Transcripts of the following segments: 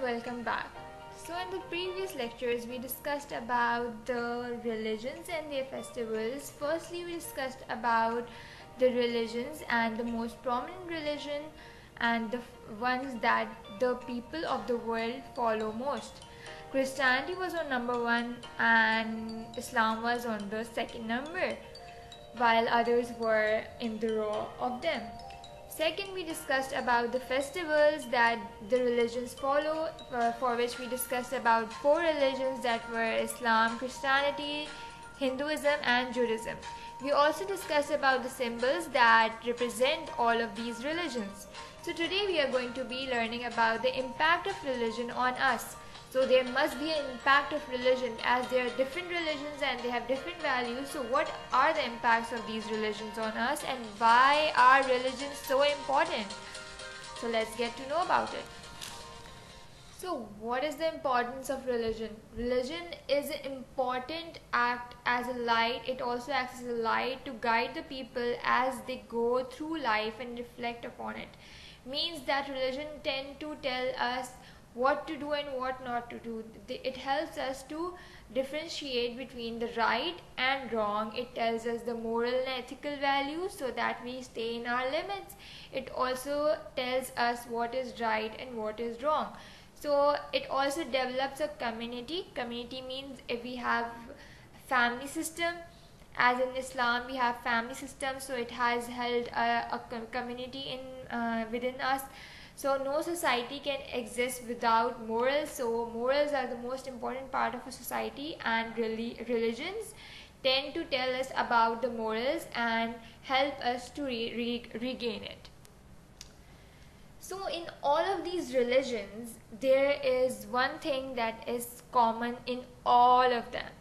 welcome back. So in the previous lectures we discussed about the religions and their festivals. Firstly we discussed about the religions and the most prominent religion and the ones that the people of the world follow most. Christianity was on number 1 and Islam was on the second number, while others were in the row of them. Second, we discussed about the festivals that the religions follow, for which we discussed about 4 religions that were Islam, Christianity, Hinduism and Judaism. We also discussed about the symbols that represent all of these religions. So today we are going to be learning about the impact of religion on us. So there must be an impact of religion, as there are different religions and they have different values. So what are the impacts of these religions on us and why are religions so important? So let's get to know about it. So what is the importance of religion? Religion is an important act as a light. It also acts as a light to guide the people as they go through life and reflect upon it. Means that religion tend to tell us what to do and what not to do. It helps us to differentiate between the right and wrong. It tells us the moral and ethical values so that we stay in our limits. It also tells us what is right and what is wrong. So it also develops a community. Community means if we have family system, as in Islam we have family system, so it has held a community within us. So no society can exist without morals. So morals are the most important part of a society, and religions tend to tell us about the morals and help us to regain it. So in all of these religions, there is one thing that is common in all of them,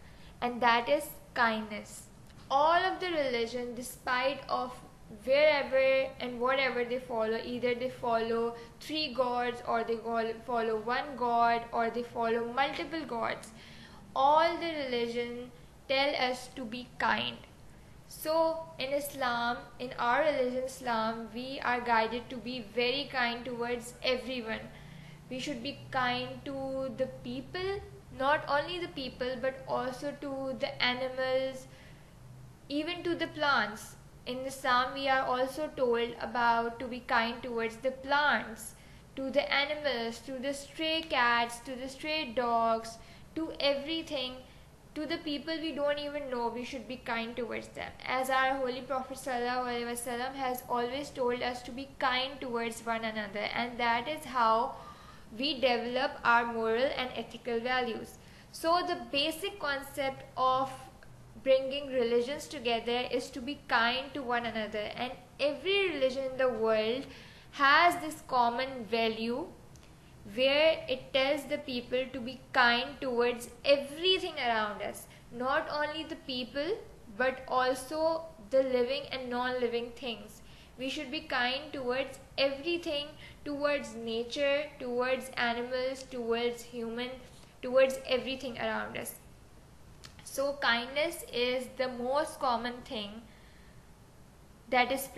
and that is kindness. All of the religion, despite of wherever and whatever they follow, either they follow 3 gods or they follow 1 god or they follow multiple gods, all the religion tell us to be kind. So in Islam, in our religion Islam, we are guided to be very kind towards everyone. We should be kind to the people, not only the people but also to the animals, even to the plants. In Islam we are also told about to be kind towards the plants, to the animals, to the stray cats, to the stray dogs, to everything, to the people we don't even know. We should be kind towards them, as our Holy Prophet ﷺ has always told us to be kind towards one another, and that is how we develop our moral and ethical values. So the basic concept of bringing religions together is to be kind to one another, and every religion in the world has this common value where it tells the people to be kind towards everything around us, not only the people but also the living and non-living things. We should be kind towards everything, towards nature, towards animals, towards human, towards everything around us. So kindness is the most common thing that is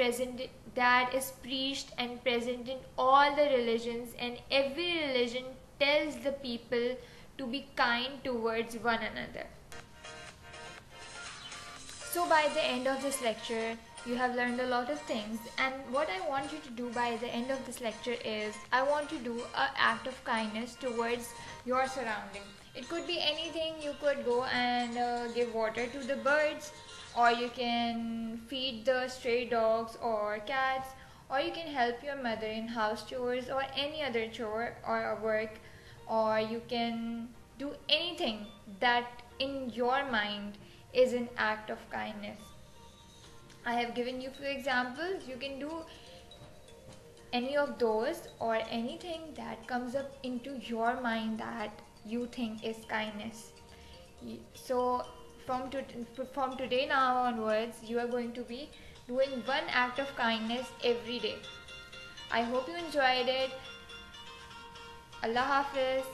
preached and present in all the religions, and every religion tells the people to be kind towards one another. So by the end of this lecture, you have learned a lot of things, and what I want you to do by the end of this lecture is I want to do an act of kindness towards your surrounding. It could be anything. You could go and give water to the birds, or you can feed the stray dogs or cats, or you can help your mother in house chores or any other chore or work, or you can do anything that in your mind is an act of kindness. I have given you few examples. You can do any of those or anything that comes up into your mind that you think is kindness. So from today now onwards, you are going to be doing one act of kindness every day. I hope you enjoyed it. Allah Hafiz.